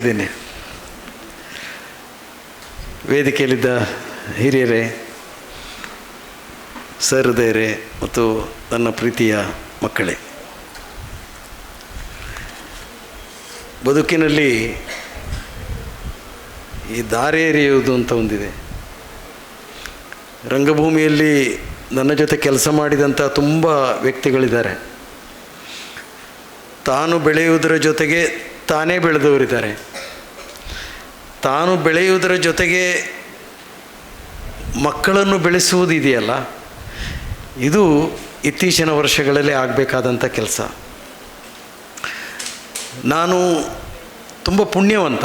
ಇದ್ದೇನೆ. ವೇದಿಕೆಯಲ್ಲಿದ್ದ ಹಿರಿಯರೇ, ಸಹೃದಯರೇ ಮತ್ತು ನನ್ನ ಪ್ರೀತಿಯ ಮಕ್ಕಳೇ, ಬದುಕಿನಲ್ಲಿ ಈ ದಾರಿ ಎರೆಯುವುದು ಅಂತ ಒಂದಿದೆ. ರಂಗಭೂಮಿಯಲ್ಲಿ ನನ್ನ ಜೊತೆ ಕೆಲಸ ಮಾಡಿದಂಥ ತುಂಬ ವ್ಯಕ್ತಿಗಳಿದ್ದಾರೆ. ತಾನು ಬೆಳೆಯುವುದರ ಜೊತೆಗೆ ತಾನೇ ಬೆಳೆದವರಿದ್ದಾರೆ. ತಾನು ಬೆಳೆಯುವುದರ ಜೊತೆಗೆ ಮಕ್ಕಳನ್ನು ಬೆಳೆಸುವುದು ಇದೆಯಲ್ಲ, ಇದು ಇತ್ತೀಚಿನ ವರ್ಷಗಳಲ್ಲಿ ಆಗಬೇಕಾದಂಥ ಕೆಲಸ. ನಾನು ತುಂಬ ಪುಣ್ಯವಂತ.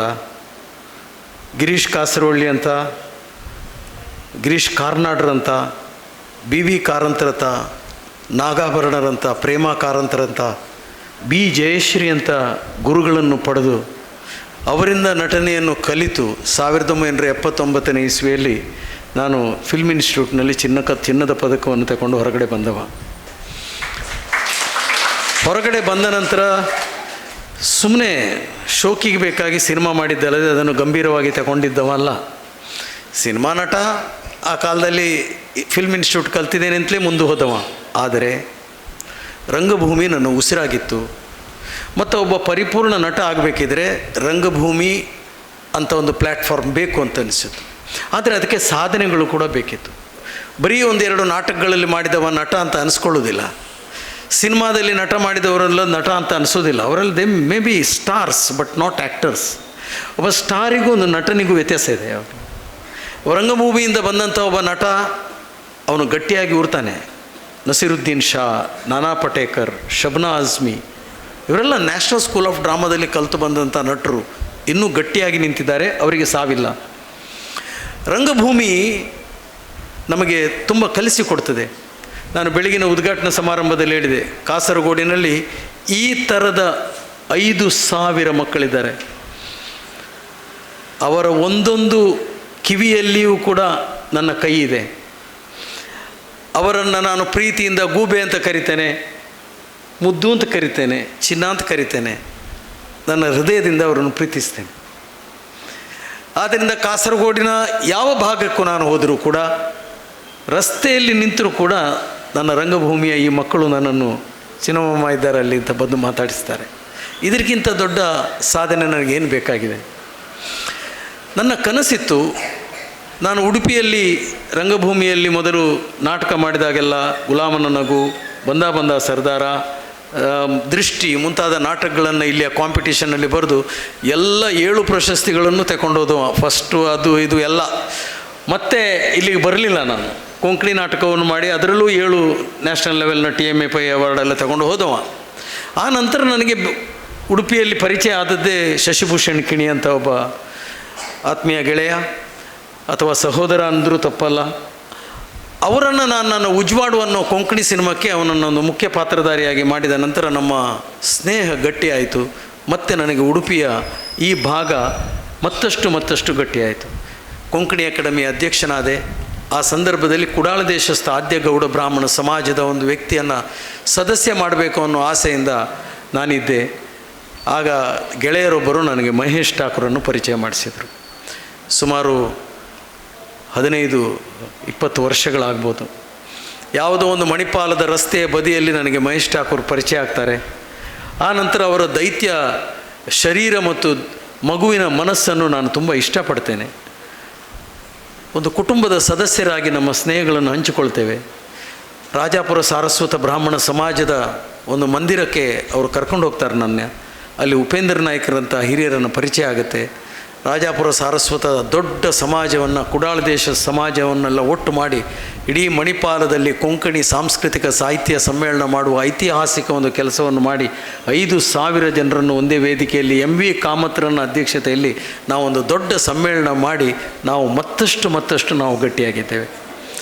ಗಿರೀಶ್ ಕಾಸರವಳ್ಳಿ ಅಂತ, ಗಿರೀಶ್ ಕಾರ್ನಾಡ್ರಂತ, ಬಿ ವಿ ಕಾರಂತರಂತ, ನಾಗಾಭರಣರಂತ, ಪ್ರೇಮ ಕಾರಂತರಂತ, ಬಿ ಜಯಶ್ರೀ ಅಂತ ಗುರುಗಳನ್ನು ಪಡೆದು ಅವರಿಂದ ನಟನೆಯನ್ನು ಕಲಿತು 1979ನೇ ಇಸ್ವಿಯಲ್ಲಿ ನಾನು ಫಿಲ್ಮ್ ಇನ್ಸ್ಟಿಟ್ಯೂಟ್ನಲ್ಲಿ ಚಿನ್ನದ ಪದಕವನ್ನು ತಗೊಂಡು ಹೊರಗಡೆ ಬಂದವ. ಹೊರಗಡೆ ಬಂದ ನಂತರ ಸುಮ್ಮನೆ ಶೋಕಿಗೆ ಬೇಕಾಗಿ ಸಿನಿಮಾ ಮಾಡಿದ್ದಲ್ಲದೆ ಅದನ್ನು ಗಂಭೀರವಾಗಿ ತಗೊಂಡಿದ್ದವಲ್ಲ. ಸಿನಿಮಾ ನಟ, ಆ ಕಾಲದಲ್ಲಿ ಫಿಲ್ಮ್ ಇನ್ಸ್ಟಿಟ್ಯೂಟ್ ಕಲ್ತಿದ್ದೇನೆ ಅಂತಲೇ ಮುಂದೆ ಹೋದವ. ಆದರೆ ರಂಗಭೂಮಿ ನನ್ನ ಉಸಿರಾಗಿತ್ತು. ಮತ್ತು ಒಬ್ಬ ಪರಿಪೂರ್ಣ ನಟ ಆಗಬೇಕಿದ್ರೆ ರಂಗಭೂಮಿ ಅಂತ ಒಂದು ಪ್ಲ್ಯಾಟ್ಫಾರ್ಮ್ ಬೇಕು ಅಂತ ಅನಿಸಿತು. ಆದರೆ ಅದಕ್ಕೆ ಸಾಧನೆಗಳು ಕೂಡ ಬೇಕಿತ್ತು. ಬರೀ ಒಂದೆರಡು ನಾಟಕಗಳಲ್ಲಿ ಮಾಡಿದವ ನಟ ಅಂತ ಅನಿಸ್ಕೊಳ್ಳೋದಿಲ್ಲ. ಸಿನಿಮಾದಲ್ಲಿ ನಟ ಮಾಡಿದವರೆಲ್ಲ ನಟ ಅಂತ ಅನಿಸೋದಿಲ್ಲ. ಅವರಲ್ಲಿ they may be stars but not actors. ಒಬ್ಬ ಸ್ಟಾರಿಗೂ ಒಂದು ನಟನಿಗೂ ವ್ಯತ್ಯಾಸ ಇದೆ. ರಂಗಭೂಮಿಯಿಂದ ಬಂದಂಥ ಒಬ್ಬ ನಟ ಅವನು ಗಟ್ಟಿಯಾಗಿ ಉರ್ತಾನೆ. ನಸೀರುದ್ದೀನ್ ಶಾ, ನಾನಾ ಪಟೇಕರ್, ಶಬ್ನಾ ಆಜ್ಮಿ ಇವರೆಲ್ಲ ನ್ಯಾಷನಲ್ ಸ್ಕೂಲ್ ಆಫ್ ಡ್ರಾಮಾದಲ್ಲಿ ಕಲಿತು ಬಂದಂಥ ನಟರು ಇನ್ನೂ ಗಟ್ಟಿಯಾಗಿ ನಿಂತಿದ್ದಾರೆ. ಅವರಿಗೆ ಸಾವಿಲ್ಲ. ರಂಗಭೂಮಿ ನಮಗೆ ತುಂಬ ಕಲಿಸಿಕೊಡ್ತದೆ. ನಾನು ಬೆಳಗಿನ ಉದ್ಘಾಟನಾ ಸಮಾರಂಭದಲ್ಲಿ ಹೇಳಿದೆ, ಕಾಸರಗೋಡಿನಲ್ಲಿ ಈ ಥರದ 5,000 ಮಕ್ಕಳಿದ್ದಾರೆ. ಅವರ ಒಂದೊಂದು ಕಿವಿಯಲ್ಲಿಯೂ ಕೂಡ ನನ್ನ ಕೈ ಇದೆ. ಅವರನ್ನು ನಾನು ಪ್ರೀತಿಯಿಂದ ಗೂಬೆ ಅಂತ ಕರಿತೇನೆ, ಮುದ್ದು ಅಂತ ಕರಿತೇನೆ, ಚಿನ್ನ ಅಂತ ಕರಿತೇನೆ. ನನ್ನ ಹೃದಯದಿಂದ ಅವರನ್ನು ಪ್ರೀತಿಸ್ತೇನೆ. ಆದ್ದರಿಂದ ಕಾಸರಗೋಡಿನ ಯಾವ ಭಾಗಕ್ಕೂ ನಾನು ಹೋದರೂ ಕೂಡ, ರಸ್ತೆಯಲ್ಲಿ ನಿಂತರೂ ಕೂಡ ನನ್ನ ರಂಗಭೂಮಿಯ ಈ ಮಕ್ಕಳು ನನ್ನನ್ನು ಚಿನ್ನಮ್ಮ ಇದ್ದಾರೆ ಅಲ್ಲಿ ಅಂತ ಬಂದು ಮಾತಾಡಿಸ್ತಾರೆ. ಇದಕ್ಕಿಂತ ದೊಡ್ಡ ಸಾಧನೆ ನನಗೇನು ಬೇಕಾಗಿದೆ? ನನ್ನ ಕನಸಿತ್ತು, ನಾನು ಉಡುಪಿಯಲ್ಲಿ ರಂಗಭೂಮಿಯಲ್ಲಿ ಮೊದಲು ನಾಟಕ ಮಾಡಿದಾಗೆಲ್ಲ ಗುಲಾಮನ ನಗು, ಬಂದ ಸರ್ದಾರ, ದೃಷ್ಟಿ ಮುಂತಾದ ನಾಟಕಗಳನ್ನು ಇಲ್ಲಿಯ ಕಾಂಪಿಟೇಷನ್ನಲ್ಲಿ ಬರೆದು ಎಲ್ಲ 7 ಪ್ರಶಸ್ತಿಗಳನ್ನು ತಗೊಂಡೋದು. ಫಸ್ಟು ಅದು ಇದು ಎಲ್ಲ. ಮತ್ತೆ ಇಲ್ಲಿಗೆ ಬರಲಿಲ್ಲ. ನಾನು ಕೊಂಕಣಿ ನಾಟಕವನ್ನು ಮಾಡಿ ಅದರಲ್ಲೂ 7 ನ್ಯಾಷನಲ್ ಲೆವೆಲ್ನ TMFI ಅವಾರ್ಡೆಲ್ಲ ತಗೊಂಡು ಹೋದವ. ಆ ನಂತರ ನನಗೆ ಉಡುಪಿಯಲ್ಲಿ ಪರಿಚಯ ಆದದ್ದೇ ಶಶಿಭೂಷಣ್ ಕಿಣಿ ಅಂತ ಒಬ್ಬ ಆತ್ಮೀಯ ಗೆಳೆಯ ಅಥವಾ ಸಹೋದರ ಅಂದರೂ ತಪ್ಪಲ್ಲ. ಅವರನ್ನು ನನ್ನ ಉಜ್ವಾಡು ಅನ್ನೋ ಕೊಂಕಣಿ ಸಿನಿಮಾಕ್ಕೆ ಅವನನ್ನು ಮುಖ್ಯ ಪಾತ್ರಧಾರಿಯಾಗಿ ಮಾಡಿದ ನಂತರ ನಮ್ಮ ಸ್ನೇಹ ಗಟ್ಟಿಯಾಯಿತು. ಮತ್ತು ನನಗೆ ಉಡುಪಿಯ ಈ ಭಾಗ ಮತ್ತಷ್ಟು ಗಟ್ಟಿಯಾಯಿತು. ಕೊಂಕಣಿ ಅಕಾಡೆಮಿ ಅಧ್ಯಕ್ಷನಾದೆ. ಆ ಸಂದರ್ಭದಲ್ಲಿ ಕುಡಾಳ ದೇಶಸ್ಥ ಆದ್ಯಗೌಡ ಬ್ರಾಹ್ಮಣ ಸಮಾಜದ ಒಂದು ವ್ಯಕ್ತಿಯನ್ನು ಸದಸ್ಯ ಮಾಡಬೇಕು ಅನ್ನೋ ಆಸೆಯಿಂದ ನಾನಿದ್ದೆ. ಆಗ ಗೆಳೆಯರೊಬ್ಬರು ನನಗೆ ಮಹೇಶ್ ಠಾಕೂರನ್ನು ಪರಿಚಯ ಮಾಡಿಸಿದರು. ಸುಮಾರು 15-20 ವರ್ಷಗಳಾಗ್ಬೋದು. ಯಾವುದೋ ಒಂದು ಮಣಿಪಾಲದ ರಸ್ತೆಯ ಬದಿಯಲ್ಲಿ ನನಗೆ ಮಹೇಶ್ ಠಾಕೂರ್ ಪರಿಚಯ ಆಗ್ತಾರೆ. ಆ ನಂತರ ಅವರ ದೈತ್ಯ ಶರೀರ ಮತ್ತು ಮಗುವಿನ ಮನಸ್ಸನ್ನು ನಾನು ತುಂಬ ಇಷ್ಟಪಡ್ತೇನೆ. ಒಂದು ಕುಟುಂಬದ ಸದಸ್ಯರಾಗಿ ನಮ್ಮ ಸ್ನೇಹಗಳನ್ನು ಹಂಚಿಕೊಳ್ತೇವೆ. ರಾಜಾಪುರ ಸಾರಸ್ವತ ಬ್ರಾಹ್ಮಣ ಸಮಾಜದ ಒಂದು ಮಂದಿರಕ್ಕೆ ಅವರು ಕರ್ಕೊಂಡು ಹೋಗ್ತಾರೆ ನನ್ನ. ಅಲ್ಲಿ ಉಪೇಂದ್ರ ನಾಯ್ಕರಂಥ ಹಿರಿಯರನ್ನು ಪರಿಚಯ ಆಗುತ್ತೆ. ರಾಜಾಪುರ ಸಾರಸ್ವತ ದೊಡ್ಡ ಸಮಾಜವನ್ನು, ಕುಡಾಳ ದೇಶ ಸಮಾಜವನ್ನೆಲ್ಲ ಒಟ್ಟು ಮಾಡಿ ಇಡೀ ಮಣಿಪಾಲದಲ್ಲಿ ಕೊಂಕಣಿ ಸಾಂಸ್ಕೃತಿಕ ಸಾಹಿತ್ಯ ಸಮ್ಮೇಳನ ಮಾಡುವ ಐತಿಹಾಸಿಕ ಒಂದು ಕೆಲಸವನ್ನು ಮಾಡಿ 5,000 ಜನರನ್ನು ಒಂದೇ ವೇದಿಕೆಯಲ್ಲಿ MV ಕಾಮತ್ರನ ಅಧ್ಯಕ್ಷತೆಯಲ್ಲಿ ನಾವೊಂದು ದೊಡ್ಡ ಸಮ್ಮೇಳನ ಮಾಡಿ ನಾವು ಮತ್ತಷ್ಟು ನಾವು ಗಟ್ಟಿಯಾಗಿದ್ದೇವೆ.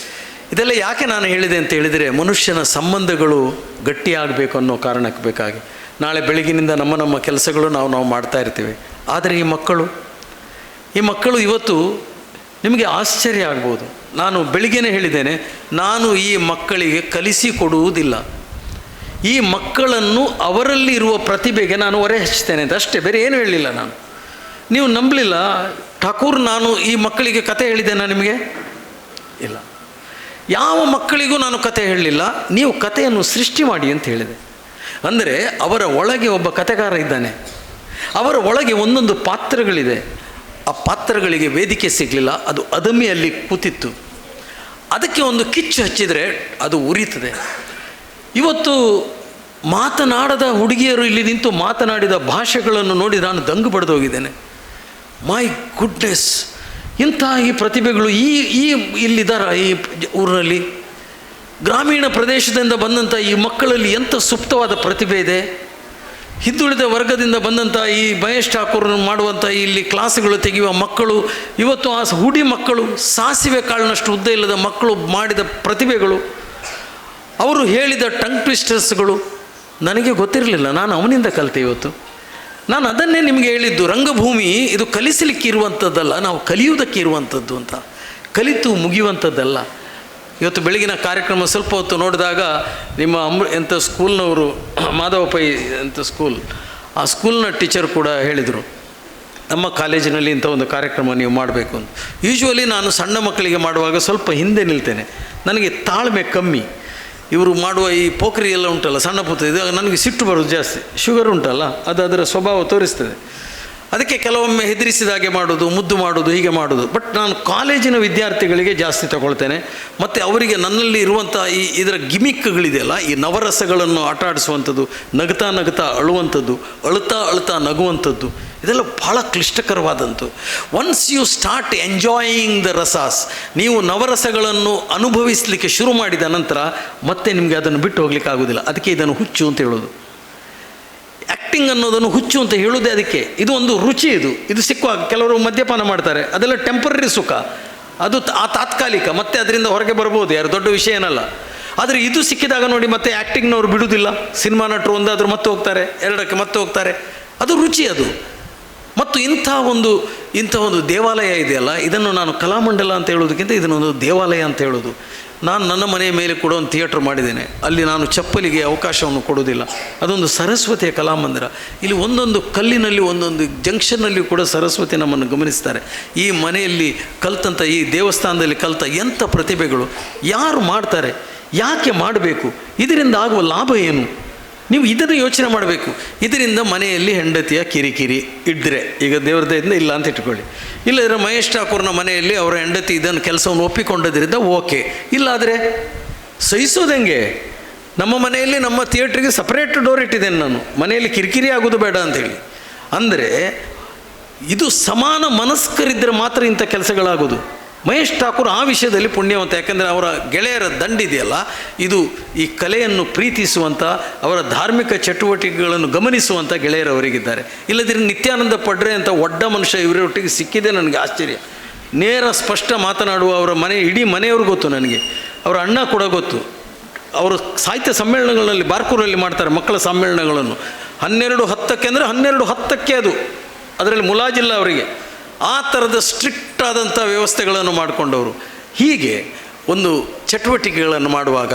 ಇದೆಲ್ಲ ಯಾಕೆ ನಾನು ಹೇಳಿದೆ ಅಂತ ಹೇಳಿದರೆ, ಮನುಷ್ಯನ ಸಂಬಂಧಗಳು ಗಟ್ಟಿಯಾಗಬೇಕು ಅನ್ನೋ ಕಾರಣಕ್ಕೆ ಬೇಕಾಗಿ. ನಾಳೆ ಬೆಳಗಿನಿಂದ ನಮ್ಮ ಕೆಲಸಗಳು ನಾವು ಮಾಡ್ತಾ ಇರ್ತೀವಿ. ಆದರೆ ಈ ಮಕ್ಕಳು ಇವತ್ತು ನಿಮಗೆ ಆಶ್ಚರ್ಯ ಆಗ್ಬೋದು. ನಾನು ಬೆಳಿಗ್ಗೆನೇ ಹೇಳಿದ್ದೇನೆ, ನಾನು ಈ ಮಕ್ಕಳಿಗೆ ಕಲಿಸಿಕೊಡುವುದಿಲ್ಲ. ಈ ಮಕ್ಕಳನ್ನು ಅವರಲ್ಲಿ ಇರುವ ಪ್ರತಿಭೆಗೆ ನಾನು ಹೊರೆ ಹಚ್ತೇನೆ ಅಂತ ಅಷ್ಟೇ, ಬೇರೆ ಏನು ಹೇಳಲಿಲ್ಲ ನಾನು. ನೀವು ನಂಬಲಿಲ್ಲ. ಠಾಕೂರ್ ನಾನು ಈ ಮಕ್ಕಳಿಗೆ ಕತೆ ಹೇಳಿದ್ದೇನೆ ನಿಮಗೆ? ಇಲ್ಲ. ಯಾವ ಮಕ್ಕಳಿಗೂ ನಾನು ಕತೆ ಹೇಳಲಿಲ್ಲ, ನೀವು ಕಥೆಯನ್ನು ಸೃಷ್ಟಿ ಮಾಡಿ ಅಂತ ಹೇಳಿದೆ. ಅಂದರೆ ಅವರ ಒಳಗೆ ಒಬ್ಬ ಕತೆಗಾರ ಇದ್ದಾನೆ, ಅವರ ಒಳಗೆ ಒಂದೊಂದು ಪಾತ್ರಗಳಿದೆ. ಆ ಪಾತ್ರಗಳಿಗೆ ವೇದಿಕೆ ಸಿಗಲಿಲ್ಲ, ಅದು ಅದಮಿಯಲ್ಲಿ ಕೂತಿತ್ತು. ಅದಕ್ಕೆ ಒಂದು ಕಿಚ್ಚು ಹಚ್ಚಿದರೆ ಅದು ಉರಿತದೆ. ಇವತ್ತು ಮಾತನಾಡದ ಹುಡುಗಿಯರು ಇಲ್ಲಿ ನಿಂತು ಮಾತನಾಡಿದ ಭಾಷೆಗಳನ್ನು ನೋಡಿ ನಾನು ದಂಗು ಬಡ್ದು ಹೋಗಿದ್ದೇನೆ. ಮೈ ಗುಡ್ನೆಸ್, ಇಂಥ ಈ ಪ್ರತಿಭೆಗಳು ಈ ಇಲ್ಲಿದ್ದಾರ ಈ ಊರಿನಲ್ಲಿ. ಗ್ರಾಮೀಣ ಪ್ರದೇಶದಿಂದ ಬಂದಂಥ ಈ ಮಕ್ಕಳಲ್ಲಿ ಎಂಥ ಸುಪ್ತವಾದ ಪ್ರತಿಭೆ ಇದೆ. ಹಿಂದುಳಿದ ವರ್ಗದಿಂದ ಬಂದಂಥ ಈ ಮಹೇಶ್ ಠಾಕೂರ್ ಮಾಡುವಂಥ ಇಲ್ಲಿ ಕ್ಲಾಸ್ಗಳು ತೆಗೆಯುವ ಮಕ್ಕಳು, ಇವತ್ತು ಆ ಹುಡಿ ಮಕ್ಕಳು, ಸಾಸಿವೆ ಕಾಳಿನಷ್ಟು ಉದ್ದ ಇಲ್ಲದ ಮಕ್ಕಳು ಮಾಡಿದ ಪ್ರತಿಭೆಗಳು, ಅವರು ಹೇಳಿದ ಟಂಗ್ ಟ್ವಿಸ್ಟರ್ಸ್ಗಳು ನನಗೆ ಗೊತ್ತಿರಲಿಲ್ಲ. ನಾನು ಅವನಿಂದ ಕಲಿತೆ. ಇವತ್ತು ನಾನು ಅದನ್ನೇ ನಿಮಗೆ ಹೇಳಿದ್ದು, ರಂಗಭೂಮಿ ಇದು ಕಲಿಸಲಿಕ್ಕೆ ಇರುವಂಥದ್ದಲ್ಲ, ನಾವು ಕಲಿಯುವುದಕ್ಕೆ ಇರುವಂಥದ್ದು ಅಂತ, ಕಲಿತು ಮುಗಿಯುವಂಥದ್ದಲ್ಲ. ಇವತ್ತು ಬೆಳಗಿನ ಕಾರ್ಯಕ್ರಮ ಸ್ವಲ್ಪ ಹೊತ್ತು ನೋಡಿದಾಗ ನಿಮ್ಮ ಎಂಥ ಸ್ಕೂಲ್ನವರು, ಮಾಧವ ಪೈ ಎಂಥ ಸ್ಕೂಲ್, ಆ ಸ್ಕೂಲ್ನ ಟೀಚರ್ ಕೂಡ ಹೇಳಿದರು, ನಮ್ಮ ಕಾಲೇಜಿನಲ್ಲಿ ಇಂಥ ಒಂದು ಕಾರ್ಯಕ್ರಮ ನೀವು ಮಾಡಬೇಕು ಅಂತ. ಯೂಶ್ವಲಿ ನಾನು ಸಣ್ಣ ಮಕ್ಕಳಿಗೆ ಮಾಡುವಾಗ ಸ್ವಲ್ಪ ಹಿಂದೆ ನಿಲ್ತೇನೆ, ನನಗೆ ತಾಳ್ಮೆ ಕಮ್ಮಿ. ಇವರು ಮಾಡುವ ಈ ಪೋಖ್ರಿ ಎಲ್ಲ ಉಂಟಲ್ಲ, ಸಣ್ಣ ಪುತ್ತ, ಇದು ನನಗೆ ಸಿಟ್ಟು ಬರೋದು ಜಾಸ್ತಿ. ಶುಗರ್ ಉಂಟಲ್ಲ, ಅದು ಅದರ ಸ್ವಭಾವ ತೋರಿಸ್ತದೆ. ಅದಕ್ಕೆ ಕೆಲವೊಮ್ಮೆ ಹೆದರಿಸಿದ ಹಾಗೆ ಮಾಡೋದು, ಮುದ್ದು ಮಾಡೋದು, ಹೀಗೆ ಮಾಡೋದು. ಬಟ್ ನಾನು ಕಾಲೇಜಿನ ವಿದ್ಯಾರ್ಥಿಗಳಿಗೆ ಜಾಸ್ತಿ ತಗೊಳ್ತೇನೆ. ಮತ್ತು ಅವರಿಗೆ ನನ್ನಲ್ಲಿ ಇರುವಂಥ ಇದರ ಗಿಮಿಕ್ಗಳಿದೆಯಲ್ಲ, ಈ ನವರಸಗಳನ್ನು ಆಟ ಆಡಿಸುವಂಥದ್ದು, ನಗ್ತಾ ನಗ್ತಾ ಅಳುವಂಥದ್ದು, ಅಳುತ್ತಾ ಅಳುತ್ತಾ ನಗುವಂಥದ್ದು, ಇದೆಲ್ಲ ಭಾಳ ಕ್ಲಿಷ್ಟಕರವಾದಂಥದ್ದು. Once you start enjoying the rasas, ನೀವು ನವರಸಗಳನ್ನು ಅನುಭವಿಸಲಿಕ್ಕೆ ಶುರು ಮಾಡಿದ ನಂತರ ಮತ್ತೆ ನಿಮಗೆ ಅದನ್ನು ಬಿಟ್ಟು ಹೋಗ್ಲಿಕ್ಕೆ ಆಗೋದಿಲ್ಲ. ಅದಕ್ಕೆ ಇದನ್ನು ಹುಚ್ಚು ಅಂತ ಹೇಳೋದು. ಆ್ಯಕ್ಟಿಂಗ್ ಅನ್ನೋದನ್ನು ಹುಚ್ಚು ಅಂತ ಹೇಳೋದೇ ಅದಕ್ಕೆ. ಇದು ಒಂದು ರುಚಿ. ಇದು ಸಿಕ್ಕುವಾಗ ಕೆಲವರು ಮದ್ಯಪಾನ ಮಾಡ್ತಾರೆ, ಅದೆಲ್ಲ ಟೆಂಪರರಿ ಸುಖ, ಅದು ತಾತ್ಕಾಲಿಕ, ಮತ್ತೆ ಅದರಿಂದ ಹೊರಗೆ ಬರ್ಬೋದು, ಯಾರು ದೊಡ್ಡ ವಿಷಯ ಏನಲ್ಲ. ಆದರೆ ಇದು ಸಿಕ್ಕಿದಾಗ ನೋಡಿ ಮತ್ತೆ ಆ್ಯಕ್ಟಿಂಗ್ನವ್ರು ಬಿಡುವುದಿಲ್ಲ. ಸಿನಿಮಾ ನಟರು ಒಂದಾದರೂ ಮತ್ತೆ ಹೋಗ್ತಾರೆ, ಎರಡಕ್ಕೆ ಮತ್ತೆ ಹೋಗ್ತಾರೆ, ಅದು ರುಚಿ ಅದು. ಮತ್ತು ಇಂಥ ಒಂದು ದೇವಾಲಯ ಇದೆಯಲ್ಲ, ಇದನ್ನು ನಾನು ಕಲಾಮಂಡಲ ಅಂತ ಹೇಳೋದಕ್ಕಿಂತ ಇದನ್ನೊಂದು ದೇವಾಲಯ ಅಂತ ಹೇಳೋದು. ನಾನು ನನ್ನ ಮನೆಯ ಮೇಲೆ ಕೂಡ ಒಂದು ಥಿಯೇಟ್ರ್ ಮಾಡಿದ್ದೇನೆ, ಅಲ್ಲಿ ನಾನು ಚಪ್ಪಲಿಗೆ ಅವಕಾಶವನ್ನು ಕೊಡೋದಿಲ್ಲ. ಅದೊಂದು ಸರಸ್ವತಿಯ ಕಲಾಮಂದಿರ. ಇಲ್ಲಿ ಒಂದೊಂದು ಕಲ್ಲಿನಲ್ಲಿ, ಒಂದೊಂದು ಜಂಕ್ಷನ್ನಲ್ಲಿ ಕೂಡ ಸರಸ್ವತಿ ನಮ್ಮನ್ನು ಗಮನಿಸ್ತಾರೆ. ಈ ಮನೆಯಲ್ಲಿ ಕಲ್ತಂಥ, ಈ ದೇವಸ್ಥಾನದಲ್ಲಿ ಕಲಿತ ಎಂಥ ಪ್ರತಿಭೆಗಳು, ಯಾರು ಮಾಡ್ತಾರೆ, ಯಾಕೆ ಮಾಡಬೇಕು, ಇದರಿಂದ ಆಗುವ ಲಾಭ ಏನು, ನೀವು ಇದನ್ನು ಯೋಚನೆ ಮಾಡಬೇಕು. ಇದರಿಂದ ಮನೆಯಲ್ಲಿ ಹೆಂಡತಿಯ ಕಿರಿಕಿರಿ ಇದ್ದರೆ, ಈಗ ದೇವ್ರ ದಯೆಯಿಂದ ಇಲ್ಲ ಅಂತ ಇಟ್ಕೊಳ್ಳಿ, ಇಲ್ಲದ್ರೆ ಮಹೇಶ್ ಠಾಕೂರ್ನ ಮನೆಯಲ್ಲಿ ಅವರ ಹೆಂಡತಿ ಇದನ್ನು ಕೆಲಸವನ್ನು ಒಪ್ಪಿಕೊಂಡದ್ರಿಂದ ಓಕೆ. ಇಲ್ಲಾದರೆ ಸಹಿಸೋದಂಗೆ. ನಮ್ಮ ಮನೆಯಲ್ಲಿ ನಮ್ಮ ಥಿಯೇಟ್ರಿಗೆ ಸಪ್ರೇಟ್ ಡೋರ್ ಇಟ್ಟಿದ್ದೇನೆ ನಾನು, ಮನೆಯಲ್ಲಿ ಕಿರಿಕಿರಿ ಆಗೋದು ಬೇಡ ಅಂಥೇಳಿ. ಅಂದರೆ ಇದು ಸಮಾನ ಮನಸ್ಕರಿದ್ದರೆ ಮಾತ್ರ ಇಂಥ ಕೆಲಸಗಳಾಗೋದು. ಮಹೇಶ್ ಠಾಕೂರ್ ಆ ವಿಷಯದಲ್ಲಿ ಪುಣ್ಯವಂತ. ಯಾಕಂದರೆ ಅವರ ಗೆಳೆಯರ ದಂಡಿದೆಯಲ್ಲ, ಇದು ಈ ಕಲೆಯನ್ನು ಪ್ರೀತಿಸುವಂಥ, ಅವರ ಧಾರ್ಮಿಕ ಚಟುವಟಿಕೆಗಳನ್ನು ಗಮನಿಸುವಂಥ ಗೆಳೆಯರವರಿಗಿದ್ದಾರೆ. ಇಲ್ಲದಿರ ನಿತ್ಯಾನಂದ ಪಡ್ರೆ ಅಂತ ಒಡ್ಡ ಮನುಷ್ಯ ಇವರೊಟ್ಟಿಗೆ ಸಿಕ್ಕಿದೆ ನನಗೆ ಆಶ್ಚರ್ಯ. ನೇರ ಸ್ಪಷ್ಟ ಮಾತನಾಡುವ ಅವರ ಮನೆ, ಇಡೀ ಮನೆಯವ್ರು ಗೊತ್ತು ನನಗೆ, ಅವರ ಅಣ್ಣ ಕೂಡ ಗೊತ್ತು. ಅವರು ಸಾಹಿತ್ಯ ಸಮ್ಮೇಳನಗಳಲ್ಲಿ ಬಾರ್ಕೂರಲ್ಲಿ ಮಾಡ್ತಾರೆ, ಮಕ್ಕಳ ಸಮ್ಮೇಳನಗಳನ್ನು. 12:10 ಅಂದರೆ 12:10 ಅದು, ಅದರಲ್ಲಿ ಮುಲಾಜಿಲ್ಲ ಅವರಿಗೆ. ಆ ಥರದ ಸ್ಟ್ರಿಕ್ಟ್ ಆದಂಥ ವ್ಯವಸ್ಥೆಗಳನ್ನು ಮಾಡಿಕೊಂಡವರು. ಹೀಗೆ ಒಂದು ಚಟುವಟಿಕೆಗಳನ್ನು ಮಾಡುವಾಗ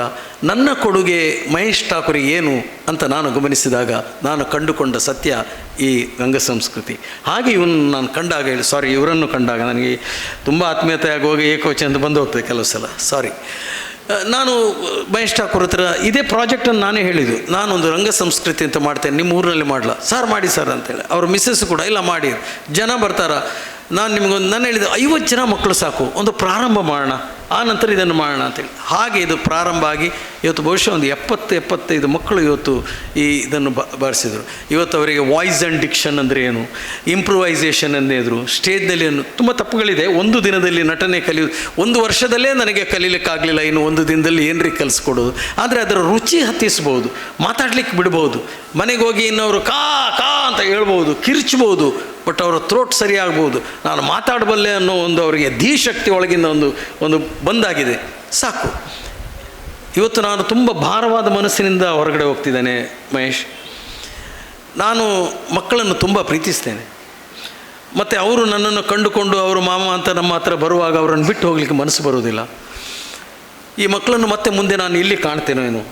ನನ್ನ ಕೊಡುಗೆ ಮಹೇಶ್ ಠಾಕೂರಿಗೆ ಏನು ಅಂತ ನಾನು ಗಮನಿಸಿದಾಗ ನಾನು ಕಂಡುಕೊಂಡ ಸತ್ಯ ಈ ರಂಗ ಸಂಸ್ಕೃತಿ. ಹಾಗೆ ಇವನು ನಾನು ಕಂಡಾಗ ಇವರನ್ನು ಕಂಡಾಗ ನನಗೆ ತುಂಬ ಆತ್ಮೀಯತೆ ಆಗುವಾಗ ಏಕವಚನ ಅಂತ ಬಂದು ಹೋಗ್ತದೆ ಕೆಲವು ಸಲ. ನಾನು ಮಹೇಶ್ ಠಾಕೂರ್ ಹತ್ರ ಇದೇ ಪ್ರಾಜೆಕ್ಟನ್ನು ನಾನೇ ಹೇಳಿದ್ದು, ನಾನೊಂದು ರಂಗ ಸಂಸ್ಕೃತಿ ಅಂತ ಮಾಡ್ತೇನೆ, ನಿಮ್ಮ ಊರಿನಲ್ಲಿ ಮಾಡಲ ಸರ್, ಮಾಡಿ ಸರ್ ಅಂತೇಳಿ. ಅವ್ರ ಮಿಸ್ಸಸ್ ಕೂಡ ಇಲ್ಲ ಮಾಡಿ, ಜನ ಬರ್ತಾರ, ನಾನು ಹೇಳಿದೆ 50 ಜನ ಮಕ್ಕಳು ಸಾಕು, ಒಂದು ಪ್ರಾರಂಭ ಮಾಡೋಣ, ಆ ನಂತರ ಇದನ್ನು ಮಾಡೋಣ ಅಂತೇಳಿ. ಹಾಗೆ ಇದು ಪ್ರಾರಂಭ ಆಗಿ ಇವತ್ತು ಬಹುಶಃ ಒಂದು 70-75 ಮಕ್ಕಳು ಇವತ್ತು ಇದನ್ನು ಬಾರಿಸಿದರು. ಇವತ್ತು ಅವರಿಗೆ ವಾಯ್ಸ್ ಆ್ಯಂಡ್ ಡಿಕ್ಷನ್ ಅಂದರೆ ಏನು, ಇಂಪ್ರೂವೈಸೇಷನ್ ಅಂದೇದ್ರು, ಸ್ಟೇಜ್ನಲ್ಲಿ ಏನು ತುಂಬ ತಪ್ಪುಗಳಿದೆ. ಒಂದು ದಿನದಲ್ಲಿ ನಟನೆ ಕಲಿಯೋದು, 1 ವರ್ಷದಲ್ಲೇ ನನಗೆ ಕಲೀಲಿಕ್ಕಾಗಲಿಲ್ಲ, ಇನ್ನು 1 ದಿನದಲ್ಲಿ ಏನ್ರಿ ಕಲಿಸ್ಕೊಡೋದು. ಆದರೆ ಅದರ ರುಚಿ ಹತ್ತಿಸ್ಬೋದು, ಮಾತಾಡ್ಲಿಕ್ಕೆ ಬಿಡ್ಬೋದು, ಮನೆಗೆ ಹೋಗಿ ಇನ್ನವರು ಕಾ ಅಂತ ಹೇಳ್ಬೋದು, ಕಿರ್ಚ್ಬೋದು, ಬಟ್ ಅವರ ಥ್ರೋಟ್ ಸರಿಯಾಗ್ಬೋದು. ನಾನು ಮಾತಾಡಬಲ್ಲೆ ಅನ್ನೋ ಒಂದು ಅವರಿಗೆ ಧೀಶಕ್ತಿ ಒಳಗಿಂದ ಒಂದು ಬಂದಾಗಿದೆ, ಸಾಕು. ಇವತ್ತು ನಾನು ತುಂಬ ಭಾರವಾದ ಮನಸ್ಸಿನಿಂದ ಹೊರಗಡೆ ಹೋಗ್ತಿದ್ದೇನೆ ಮಹೇಶ್. ನಾನು ಮಕ್ಕಳನ್ನು ತುಂಬ ಪ್ರೀತಿಸ್ತೇನೆ, ಮತ್ತು ಅವರು ನನ್ನನ್ನು ಕಂಡುಕೊಂಡು ಅವರು ಮಾಮ ಅಂತ ನಮ್ಮ ಹತ್ರ ಬರುವಾಗ ಅವರನ್ನು ಬಿಟ್ಟು ಹೋಗಲಿಕ್ಕೆ ಮನಸ್ಸು ಬರೋದಿಲ್ಲ. ಈ ಮಕ್ಕಳನ್ನು ಮತ್ತೆ ಮುಂದೆ ನಾನು ಇಲ್ಲಿ ಕಾಣ್ತೇನೋ ಏನು.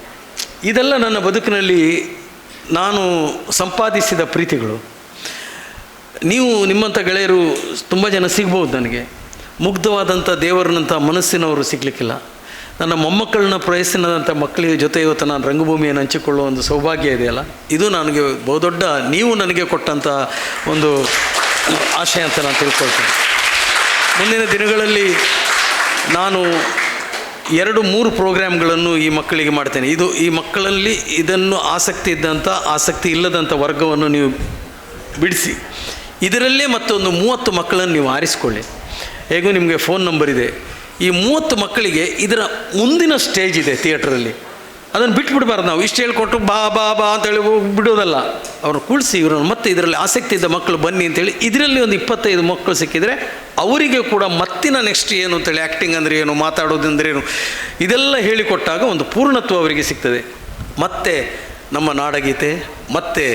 ಇದೆಲ್ಲ ನನ್ನ ಬದುಕಿನಲ್ಲಿ ನಾನು ಸಂಪಾದಿಸಿದ ಪ್ರೀತಿಗಳು. ನೀವು ನಿಮ್ಮಂಥ ಗೆಳೆಯರು ತುಂಬ ಜನ ಸಿಗ್ಬೋದು ನನಗೆ. ಮುಗ್ಧವಾದಂಥ ದೇವರನ್ನಂಥ ಮನಸ್ಸಿನವರು ಸಿಗಲಿಕ್ಕಿಲ್ಲ. ನನ್ನ ಮೊಮ್ಮಕ್ಕಳನ್ನ ಪ್ರಯತ್ನದಂಥ ಮಕ್ಕಳಿಗೆ ಜೊತೆ ಇವತ್ತು ನಾನು ರಂಗಭೂಮಿಯನ್ನು ಹಂಚಿಕೊಳ್ಳುವ ಒಂದು ಸೌಭಾಗ್ಯ ಇದೆಯಲ್ಲ, ಇದು ನನಗೆ ಬಹುದೊಡ್ಡ ನೀವು ನನಗೆ ಕೊಟ್ಟಂಥ ಒಂದು ಆಶಯ ಅಂತ ನಾನು ತಿಳ್ಕೊಳ್ತೀನಿ. ಮುಂದಿನ ದಿನಗಳಲ್ಲಿ ನಾನು 2-3 ಪ್ರೋಗ್ರಾಮ್ಗಳನ್ನು ಈ ಮಕ್ಕಳಿಗೆ ಮಾಡ್ತೇನೆ. ಈ ಮಕ್ಕಳಲ್ಲಿ ಇದನ್ನು ಆಸಕ್ತಿ ಇದ್ದಂಥ ಆಸಕ್ತಿ ಇಲ್ಲದಂಥ ವರ್ಗವನ್ನು ನೀವು ಬಿಡಿಸಿ ಇದರಲ್ಲೇ ಮತ್ತೊಂದು 30 ಮಕ್ಕಳನ್ನು ನೀವು ಆರಿಸ್ಕೊಳ್ಳಿ. ಹೇಗೂ ನಿಮಗೆ ಫೋನ್ ನಂಬರ್ ಇದೆ. ಈ 30 ಮಕ್ಕಳಿಗೆ ಇದರ ಮುಂದಿನ ಸ್ಟೇಜ್ ಇದೆ ಥಿಯೇಟ್ರಲ್ಲಿ, ಅದನ್ನು ಬಿಟ್ಬಿಡ್ಬಾರ್ದು. ನಾವು ಇಷ್ಟು ಹೇಳ್ಕೊಟ್ಟು ಬಾ ಬಾ ಬಾ ಅಂತೇಳಿ ಬಿಡೋದಲ್ಲ, ಅವ್ರನ್ನ ಕೂಡಿಸಿ ಇವ್ರನ್ನ ಮತ್ತೆ ಇದರಲ್ಲಿ ಆಸಕ್ತಿ ಇದ್ದ ಮಕ್ಕಳು ಬನ್ನಿ ಅಂತೇಳಿ ಇದರಲ್ಲಿ ಒಂದು 25 ಮಕ್ಕಳು ಸಿಕ್ಕಿದರೆ ಅವರಿಗೆ ಕೂಡ ಮತ್ತಿನ ನೆಕ್ಸ್ಟ್ ಏನು ಅಂತೇಳಿ ಆ್ಯಕ್ಟಿಂಗ್ ಅಂದರೆ ಏನು, ಮಾತಾಡೋದಂದ್ರೆ ಏನು, ಇದೆಲ್ಲ ಹೇಳಿಕೊಟ್ಟಾಗ ಒಂದು ಪೂರ್ಣತ್ವ ಅವರಿಗೆ ಸಿಗ್ತದೆ. ಮತ್ತು ನಮ್ಮ ನಾಡಗೀತೆ ಮತ್ತು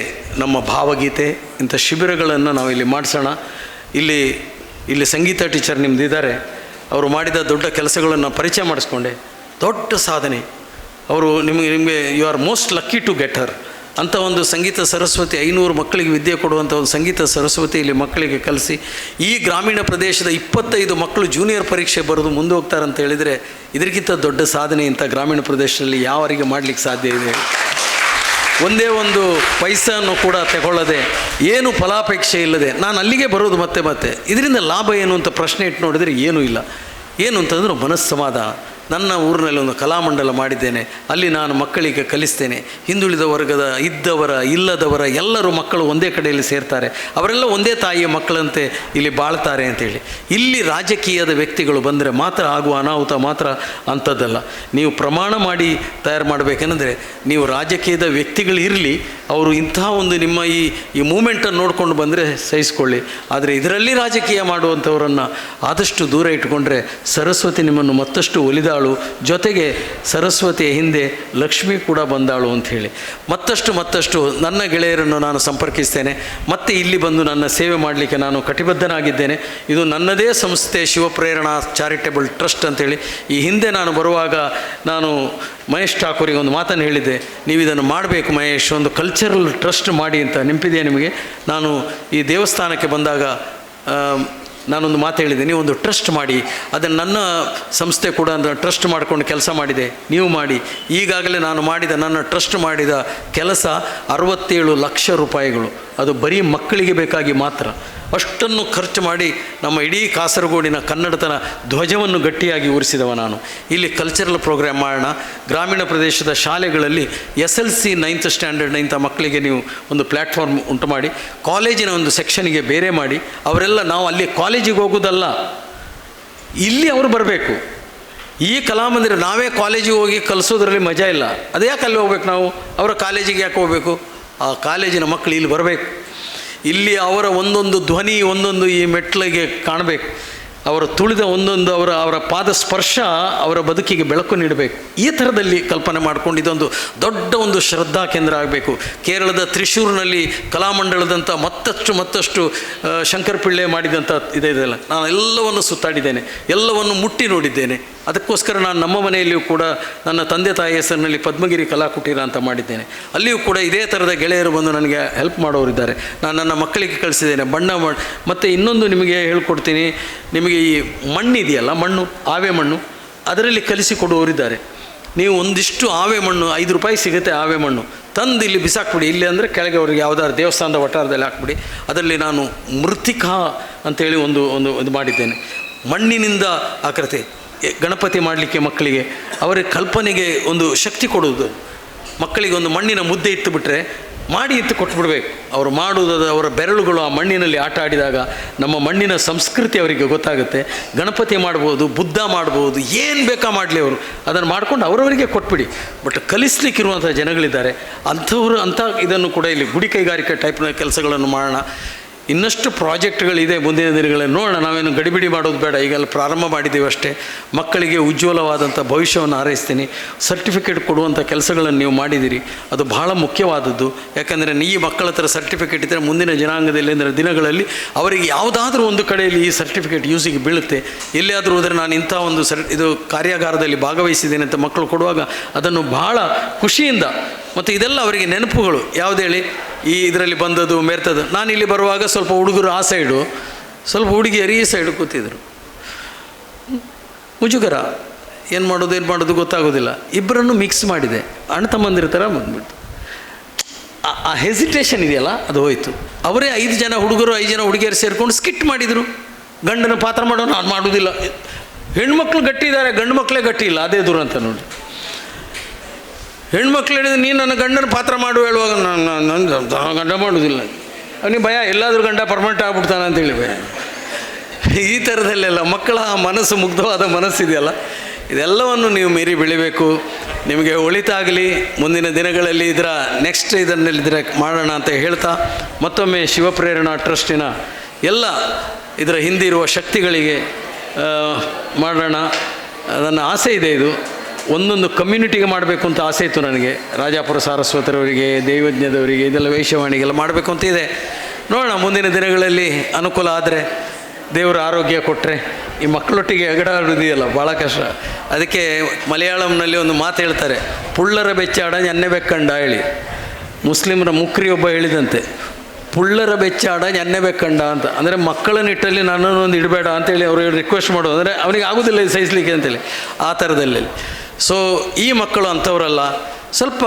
ನಮ್ಮ ಭಾವಗೀತೆ ಇಂಥ ಶಿಬಿರಗಳನ್ನು ನಾವು ಇಲ್ಲಿ ಮಾಡಿಸೋಣ. ಇಲ್ಲಿ ಸಂಗೀತ ಟೀಚರ್ ನಿಮ್ಮದಿದ್ದಾರೆ, ಅವರು ಮಾಡಿದ ದೊಡ್ಡ ಕೆಲಸಗಳನ್ನು ಪರಿಚಯ ಮಾಡಿಸ್ಕೊಂಡೆ. ದೊಡ್ಡ ಸಾಧನೆ ಅವರು. ನಿಮಗೆ you are most lucky to get her ಅಂಥ ಒಂದು ಸಂಗೀತ ಸರಸ್ವತಿ 500 ಮಕ್ಕಳಿಗೆ ವಿದ್ಯೆ ಕೊಡುವಂಥ ಒಂದು ಸಂಗೀತ ಸರಸ್ವತಿ ಇಲ್ಲಿ ಮಕ್ಕಳಿಗೆ ಕಲಿಸಿ ಈ ಗ್ರಾಮೀಣ ಪ್ರದೇಶದ 25 ಮಕ್ಕಳು ಜೂನಿಯರ್ ಪರೀಕ್ಷೆ ಬರೆದು ಮುಂದೆ ಹೋಗ್ತಾರೆ ಅಂತ ಹೇಳಿದರೆ ಇದಕ್ಕಿಂತ ದೊಡ್ಡ ಸಾಧನೆ ಇಂಥ ಗ್ರಾಮೀಣ ಪ್ರದೇಶದಲ್ಲಿ ಯಾವರಿಗೆ ಮಾಡಲಿಕ್ಕೆ ಸಾಧ್ಯ ಇದೆ? ಒಂದೇ ಒಂದು ಪೈಸನ್ನು ಕೂಡ ತಗೊಳ್ಳದೆ, ಏನು ಫಲಾಪೇಕ್ಷೆ ಇಲ್ಲದೆ ನಾನು ಅಲ್ಲಿಗೆ ಬರೋದು ಮತ್ತೆ ಇದರಿಂದ ಲಾಭ ಏನು ಅಂತ ಪ್ರಶ್ನೆ ಇಟ್ಟು ನೋಡಿದರೆ ಏನೂ ಇಲ್ಲ. ಏನು ಅಂತಂದ್ರೆ ಮನಸ್ಸಮಾಧಾನ. ನನ್ನ ಊರಿನಲ್ಲಿ ಒಂದು ಕಲಾಮಂಡಲ ಮಾಡಿದ್ದೇನೆ, ಅಲ್ಲಿ ನಾನು ಮಕ್ಕಳಿಗೆ ಕಲಿಸ್ತೇನೆ. ಹಿಂದುಳಿದ ವರ್ಗದ ಇದ್ದವರ ಇಲ್ಲದವರ ಎಲ್ಲರೂ ಮಕ್ಕಳು ಒಂದೇ ಕಡೆಯಲ್ಲಿ ಸೇರ್ತಾರೆ, ಅವರೆಲ್ಲ ಒಂದೇ ತಾಯಿಯ ಮಕ್ಕಳಂತೆ ಇಲ್ಲಿ ಬಾಳ್ತಾರೆ ಅಂತೇಳಿ. ಇಲ್ಲಿ ರಾಜಕೀಯದ ವ್ಯಕ್ತಿಗಳು ಬಂದರೆ ಮಾತ್ರ ಆಗುವ ಅನಾಹುತ ಮಾತ್ರ ಅಂಥದ್ದಲ್ಲ. ನೀವು ಪ್ರಮಾಣ ಮಾಡಿ ತಯಾರು ಮಾಡಬೇಕೆಂದರೆ ನೀವು ರಾಜಕೀಯದ ವ್ಯಕ್ತಿಗಳು ಇರಲಿ, ಅವರು ಇಂತಹ ಒಂದು ನಿಮ್ಮ ಈ ಮೂಮೆಂಟನ್ನು ನೋಡಿಕೊಂಡು ಬಂದರೆ ಸಹಿಸ್ಕೊಳ್ಳಿ. ಆದರೆ ಇದರಲ್ಲಿ ರಾಜಕೀಯ ಮಾಡುವಂಥವರನ್ನು ಆದಷ್ಟು ದೂರ ಇಟ್ಟುಕೊಂಡ್ರೆ ಸರಸ್ವತಿ ನಿಮ್ಮನ್ನು ಮತ್ತಷ್ಟು ಒಲಿದಾಳು, ಜೊತೆಗೆ ಸರಸ್ವತಿಯ ಹಿಂದೆ ಲಕ್ಷ್ಮಿ ಕೂಡ ಬಂದಾಳು ಅಂಥೇಳಿ ಮತ್ತಷ್ಟು ನನ್ನ ಗೆಳೆಯರನ್ನು ನಾನು ಸಂಪರ್ಕಿಸ್ತೇನೆ. ಮತ್ತೆ ಇಲ್ಲಿ ಬಂದು ನನ್ನ ಸೇವೆ ಮಾಡಲಿಕ್ಕೆ ನಾನು ಕಟಿಬದ್ಧನಾಗಿದ್ದೇನೆ. ಇದು ನನ್ನದೇ ಸಂಸ್ಥೆ ಶಿವಪ್ರೇರಣಾ ಚಾರಿಟೇಬಲ್ ಟ್ರಸ್ಟ್ ಅಂಥೇಳಿ. ಈ ಹಿಂದೆ ನಾನು ಬರುವಾಗ ನಾನು ಮಹೇಶ್ ಠಾಕೂರಿಗೆ ಒಂದು ಮಾತನ್ನು ಹೇಳಿದ್ದೆ, ನೀವು ಇದನ್ನು ಮಾಡಬೇಕು ಮಹೇಶ್, ಒಂದು ಕಲ್ಚರಲ್ ಟ್ರಸ್ಟ್ ಮಾಡಿ ಅಂತ. ನೆನಪಿದೆಯಾ ನಿಮಗೆ? ನಾನು ಈ ದೇವಸ್ಥಾನಕ್ಕೆ ಬಂದಾಗ ನಾನೊಂದು ಮಾತು ಹೇಳಿದೆ, ನೀವು ಒಂದು ಟ್ರಸ್ಟ್ ಮಾಡಿ. ಅದನ್ನು ನನ್ನ ಸಂಸ್ಥೆ ಕೂಡ ಟ್ರಸ್ಟ್ ಮಾಡಿಕೊಂಡು ಕೆಲಸ ಮಾಡಿದೆ, ನೀವು ಮಾಡಿ. ಈಗಾಗಲೇ ನಾನು ನನ್ನ ಟ್ರಸ್ಟ್ ಮಾಡಿದ ಕೆಲಸ 67 ಲಕ್ಷ ರೂಪಾಯಿಗಳು. ಅದು ಬರೀ ಮಕ್ಕಳಿಗೆ ಬೇಕಾಗಿ ಮಾತ್ರ. ಅಷ್ಟನ್ನು ಖರ್ಚು ಮಾಡಿ ನಮ್ಮ ಇಡೀ ಕಾಸರಗೋಡಿನ ಕನ್ನಡತನ ಧ್ವಜವನ್ನು ಗಟ್ಟಿಯಾಗಿ ಉರಿಸಿದವ ನಾನು. ಇಲ್ಲಿ ಕಲ್ಚರಲ್ ಪ್ರೋಗ್ರಾಮ್ ಮಾಡೋಣ. ಗ್ರಾಮೀಣ ಪ್ರದೇಶದ ಶಾಲೆಗಳಲ್ಲಿ SLC 9th ಸ್ಟ್ಯಾಂಡರ್ಡ್ ಇಂಥ ಮಕ್ಕಳಿಗೆ ನೀವು ಒಂದು ಪ್ಲ್ಯಾಟ್ಫಾರ್ಮ್ ಉಂಟು ಮಾಡಿ, ಕಾಲೇಜಿನ ಒಂದು ಸೆಕ್ಷನಿಗೆ ಬೇರೆ ಮಾಡಿ, ಅವರೆಲ್ಲ ನಾವು ಅಲ್ಲಿ ಕಾಲೇಜಿಗೆ ಹೋಗೋದಲ್ಲ, ಇಲ್ಲಿ ಅವರು ಬರಬೇಕು. ಈ ಕಲಾಮಂದಿರ ನಾವೇ ಕಾಲೇಜಿಗೆ ಹೋಗಿ ಕಲಿಸೋದ್ರಲ್ಲಿ ಮಜಾ ಇಲ್ಲ. ಅದು ಯಾಕೆ ಅಲ್ಲಿ ಹೋಗ್ಬೇಕು ನಾವು? ಅವರ ಕಾಲೇಜಿಗೆ ಯಾಕೆ ಹೋಗಬೇಕು? ಆ ಕಾಲೇಜಿನ ಮಕ್ಕಳು ಇಲ್ಲಿ ಬರಬೇಕು. ಇಲ್ಲಿ ಅವರ ಒಂದೊಂದು ಧ್ವನಿ ಒಂದೊಂದು ಈ ಮೆಟ್ಲಿಗೆ ಕಾಣಬೇಕು. ಅವರು ತುಳಿದ ಒಂದೊಂದು ಅವರ ಪಾದ ಸ್ಪರ್ಶ ಅವರ ಬದುಕಿಗೆ ಬೆಳಕು ನೀಡಬೇಕು. ಈ ಥರದಲ್ಲಿ ಕಲ್ಪನೆ ಮಾಡಿಕೊಂಡು ಇದೊಂದು ದೊಡ್ಡ ಒಂದು ಶ್ರದ್ಧಾ ಕೇಂದ್ರ ಆಗಬೇಕು. ಕೇರಳದ ತ್ರಿಶೂರಿನಲ್ಲಿ ಕಲಾಮಂಡಲದಂಥ ಮತ್ತಷ್ಟು ಶಂಕರ್ ಪಿಳ್ಳೆ ಮಾಡಿದಂಥ ಇದೆಯಲ್ಲ, ನಾನು ಎಲ್ಲವನ್ನು ಸುತ್ತಾಡಿದ್ದೇನೆ, ಎಲ್ಲವನ್ನು ಮುಟ್ಟಿ ನೋಡಿದ್ದೇನೆ. ಅದಕ್ಕೋಸ್ಕರ ನಾನು ನಮ್ಮ ಮನೆಯಲ್ಲಿಯೂ ಕೂಡ ನನ್ನ ತಂದೆ ತಾಯಿ ಹೆಸರಿನಲ್ಲಿ ಪದ್ಮಗಿರಿ ಕಲಾಕುಟೀರ ಅಂತ ಮಾಡಿದ್ದೇನೆ. ಅಲ್ಲಿಯೂ ಕೂಡ ಇದೇ ಥರದ ಗೆಳೆಯರು ಬಂದು ನನಗೆ ಹೆಲ್ಪ್ ಮಾಡೋರಿದ್ದಾರೆ. ನಾನು ನನ್ನ ಮಕ್ಕಳಿಗೆ ಕಳಿಸಿದ್ದೇನೆ ಬಣ್ಣ ಮತ್ತು ಇನ್ನೊಂದು ನಿಮಗೆ ಹೇಳ್ಕೊಡ್ತೀನಿ. ನಿಮಗೆ ಈ ಮಣ್ಣಿದೆಯಲ್ಲ, ಆವೆ ಮಣ್ಣು, ಅದರಲ್ಲಿ ಕಲಿಸಿಕೊಡುವವರಿದ್ದಾರೆ. ನೀವು ಒಂದಿಷ್ಟು ಆವೆ ಮಣ್ಣು 5 ರೂಪಾಯಿ ಸಿಗುತ್ತೆ. ಆವೆ ಮಣ್ಣು ತಂದು ಇಲ್ಲಿ ಬಿಸಾಕ್ಬಿಡಿ. ಇಲ್ಲಿ ಅಂದರೆ ಕೆಳಗೆ ಅವ್ರಿಗೆ ಯಾವುದಾದ್ರು ದೇವಸ್ಥಾನದ ವಠಾರದಲ್ಲಿ ಹಾಕ್ಬಿಡಿ. ಅದರಲ್ಲಿ ನಾನು ಮೃತ್ತಿಕಾ ಅಂತೇಳಿ ಒಂದು ಮಾಡಿದ್ದೇನೆ. ಮಣ್ಣಿನಿಂದ ಆಕೃತಿ ಗಣಪತಿ ಮಾಡಲಿಕ್ಕೆ ಮಕ್ಕಳಿಗೆ ಅವರ ಕಲ್ಪನೆಗೆ ಒಂದು ಶಕ್ತಿ ಕೊಡುವುದು. ಮಕ್ಕಳಿಗೆ ಒಂದು ಮಣ್ಣಿನ ಮುದ್ದೆ ಇತ್ತು ಬಿಟ್ಟರೆ ಮಾಡಿ ಇತ್ತು ಕೊಟ್ಬಿಡ್ಬೇಕು. ಅವರು ಮಾಡುವುದು, ಅವರ ಬೆರಳುಗಳು ಆ ಮಣ್ಣಿನಲ್ಲಿ ಆಟ ಆಡಿದಾಗ ನಮ್ಮ ಮಣ್ಣಿನ ಸಂಸ್ಕೃತಿ ಅವರಿಗೆ ಗೊತ್ತಾಗುತ್ತೆ. ಗಣಪತಿ ಮಾಡ್ಬೋದು, ಬುದ್ಧ ಮಾಡ್ಬೋದು, ಏನು ಬೇಕಾ ಮಾಡಲಿ ಅವರು ಅದನ್ನು ಮಾಡ್ಕೊಂಡು ಅವರವರಿಗೆ ಕೊಟ್ಬಿಡಿ. ಬಟ್ ಕಲಿಸ್ಲಿಕ್ಕಿರುವಂಥ ಜನಗಳಿದ್ದಾರೆ, ಅಂಥ ಇದನ್ನು ಕೂಡ ಇಲ್ಲಿ ಗುಡಿ ಕೈಗಾರಿಕೆ ಟೈಪ್ನ ಕೆಲಸಗಳನ್ನು ಮಾಡೋಣ. ಇನ್ನಷ್ಟು ಪ್ರಾಜೆಕ್ಟ್ಗಳಿದೆ ಮುಂದಿನ ದಿನಗಳಲ್ಲಿ ನೋಡೋಣ. ನಾವೇನು ಗಡಿಬಿಡಿ ಮಾಡೋದು ಬೇಡ, ಈಗೆಲ್ಲ ಪ್ರಾರಂಭ ಮಾಡಿದ್ದೀವಿ ಅಷ್ಟೇ. ಮಕ್ಕಳಿಗೆ ಉಜ್ವಲವಾದಂಥ ಭವಿಷ್ಯವನ್ನು ಹಾರೈಸ್ತೀನಿ. ಸರ್ಟಿಫಿಕೇಟ್ ಕೊಡುವಂಥ ಕೆಲಸಗಳನ್ನು ನೀವು ಮಾಡಿದ್ದೀರಿ, ಅದು ಬಹಳ ಮುಖ್ಯವಾದದ್ದು. ಯಾಕಂದರೆ ಈ ಮಕ್ಕಳ ಹತ್ರ ಸರ್ಟಿಫಿಕೇಟ್ ಇದ್ದರೆ ಮುಂದಿನ ಜನಾಂಗದಲ್ಲಿ ಅಂದರೆ ದಿನಗಳಲ್ಲಿ ಅವರಿಗೆ ಯಾವುದಾದ್ರೂ ಒಂದು ಕಡೆಯಲ್ಲಿ ಈ ಸರ್ಟಿಫಿಕೇಟ್ ಯೂಸಿಗೆ ಬೀಳುತ್ತೆ. ಎಲ್ಲಿಯಾದರೂ ಹೋದರೆ ನಾನು ಇಂಥ ಒಂದು ಇದು ಕಾರ್ಯಾಗಾರದಲ್ಲಿ ಭಾಗವಹಿಸಿದ್ದೇನೆ ಅಂತ ಮಕ್ಕಳು ಕೊಡುವಾಗ ಅದನ್ನು ಬಹಳ ಖುಷಿಯಿಂದ ಮತ್ತು ಇದೆಲ್ಲ ಅವರಿಗೆ ನೆನಪುಗಳು. ಯಾವುದು ಹೇಳಿ, ಈ ಇದರಲ್ಲಿ ಬಂದದ್ದು ಮೆರ್ತದ್ದು. ನಾನು ಇಲ್ಲಿ ಬರುವಾಗ ಸ್ವಲ್ಪ ಹುಡುಗರು ಆ ಸೈಡು, ಸ್ವಲ್ಪ ಹುಡುಗಿಯರು ಈ ಸೈಡು ಕೂತಿದ್ರು. ಮುಜುಗರ, ಏನು ಮಾಡೋದು ಗೊತ್ತಾಗೋದಿಲ್ಲ. ಇಬ್ಬರನ್ನು ಮಿಕ್ಸ್ ಮಾಡಿದೆ, ಅಣ್ಣ ತಮ್ಮಂದಿರ ಥರ ಬಂದ್ಬಿಡ್ತು. ಆ ಹೆಸಿಟೇಷನ್ ಇದೆಯಲ್ಲ, ಅದು ಹೋಯಿತು. ಅವರೇ 5 ಜನ ಹುಡುಗರು 5 ಜನ ಹುಡುಗಿಯರು ಸೇರಿಕೊಂಡು ಸ್ಕಿಟ್ ಮಾಡಿದರು. ಗಂಡನ ಪಾತ್ರ ಮಾಡೋ ನಾನು ಮಾಡೋದಿಲ್ಲ. ಹೆಣ್ಮಕ್ಳು ಗಟ್ಟಿ ಇದ್ದಾರೆ, ಗಂಡು ಮಕ್ಕಳೇ ಗಟ್ಟಿ ಇಲ್ಲ. ಅದೇ ದುರಂತ ನೋಡಿ. ಹೆಣ್ಮಕ್ಳು ಹೇಳಿದ್ರೆ ನೀನು ನನ್ನ ಗಂಡನ ಪಾತ್ರ ಮಾಡು ಹೇಳುವಾಗ ನಾನು ಗಂಡ ಮಾಡೋದಿಲ್ಲ. ಅವನಿಗೆ ಭಯ, ಎಲ್ಲಾದರೂ ಗಂಡ ಪರ್ಮನೆಂಟ್ ಆಗ್ಬಿಡ್ತಾನೆ ಅಂತೇಳಿ ಭಯ. ಈ ಥರದಲ್ಲೆಲ್ಲ ಮಕ್ಕಳ ಮನಸ್ಸು, ಮುಗ್ಧವಾದ ಮನಸ್ಸಿದೆಯಲ್ಲ, ಇದೆಲ್ಲವನ್ನು ನೀವು ಮೀರಿ ಬೆಳಿಬೇಕು. ನಿಮಗೆ ಒಳಿತಾಗಲಿ. ಮುಂದಿನ ದಿನಗಳಲ್ಲಿ ಇದನ್ನೆಲ್ಲಿದ್ರೆ ಮಾಡೋಣ ಅಂತ ಹೇಳ್ತಾ, ಮತ್ತೊಮ್ಮೆ ಶಿವಪ್ರೇರಣಾ ಟ್ರಸ್ಟಿನ ಎಲ್ಲ ಇದರ ಹಿಂದಿರುವ ಶಕ್ತಿಗಳಿಗೆ ಮಾಡೋಣ. ನನ್ನ ಆಸೆ ಇದೆ. ಇದು ಒಂದೊಂದು ಕಮ್ಯುನಿಟಿಗೆ ಮಾಡಬೇಕು ಅಂತ ಆಸೆ ಇತ್ತು ನನಗೆ. ರಾಜಾಪುರ ಸಾರಸ್ವತರವರಿಗೆ, ದೈವಜ್ಞದವರಿಗೆ, ಇದೆಲ್ಲ ವೈಶ್ಯವಾಣಿಗೆಲ್ಲ ಮಾಡಬೇಕು ಅಂತ ಇದೆ. ನೋಡೋಣ, ಮುಂದಿನ ದಿನಗಳಲ್ಲಿ ಅನುಕೂಲ ಆದರೆ, ದೇವರು ಆರೋಗ್ಯ ಕೊಟ್ಟರೆ. ಈ ಮಕ್ಕಳೊಟ್ಟಿಗೆ ಎಗಡಾಡೋದಿದೆಯಲ್ಲ, ಭಾಳ ಕಷ್ಟ. ಅದಕ್ಕೆ ಮಲಯಾಳಂನಲ್ಲಿ ಒಂದು ಮಾತು ಹೇಳ್ತಾರೆ, ಪುಳ್ಳರ ಬೆಚ್ಚಾಡ ಎಣ್ಣೆ ಬೆಕ್ಕಂಡ ಹೇಳಿ. ಮುಸ್ಲಿಮರ ಮುಕ್ರಿ ಒಬ್ಬ ಹೇಳಿದಂತೆ, ಪುಳ್ಳರ ಬೆಚ್ಚಾಡ ಎಣ್ಣೆ ಬೆಕ್ಕಂಡ ಅಂತ. ಅಂದರೆ ಮಕ್ಕಳ ನಿಟ್ಟಲ್ಲಿ ನನ್ನನ್ನು ಒಂದು ಇಡಬೇಡ ಅಂತೇಳಿ ಅವರು ರಿಕ್ವೆಸ್ಟ್ ಮಾಡೋದು. ಅಂದರೆ ಅವನಿಗೆ ಆಗೋದಿಲ್ಲ ಇದು ಸಹಿಸಲಿಕ್ಕೆ ಅಂತೇಳಿ, ಆ ಥರದಲ್ಲಿ. ಸೊ ಈ ಮಕ್ಕಳು ಅಂಥವರಲ್ಲ, ಸ್ವಲ್ಪ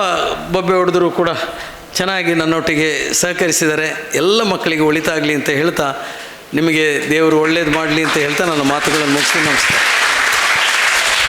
ಬೊಬ್ಬೆ ಹೊಡೆದರೂ ಕೂಡ ಚೆನ್ನಾಗಿ ನನ್ನೊಟ್ಟಿಗೆ ಸಹಕರಿಸಿದ್ದಾರೆ. ಎಲ್ಲ ಮಕ್ಕಳಿಗೆ ಒಳಿತಾಗಲಿ ಅಂತ ಹೇಳ್ತಾ, ನಿಮಗೆ ದೇವರು ಒಳ್ಳೇದು ಮಾಡಲಿ ಅಂತ ಹೇಳ್ತಾ ನನ್ನ ಮಾತುಗಳನ್ನು ಮುಗಿಸ್ತೀನಿ. ನಮಸ್ಕಾರ.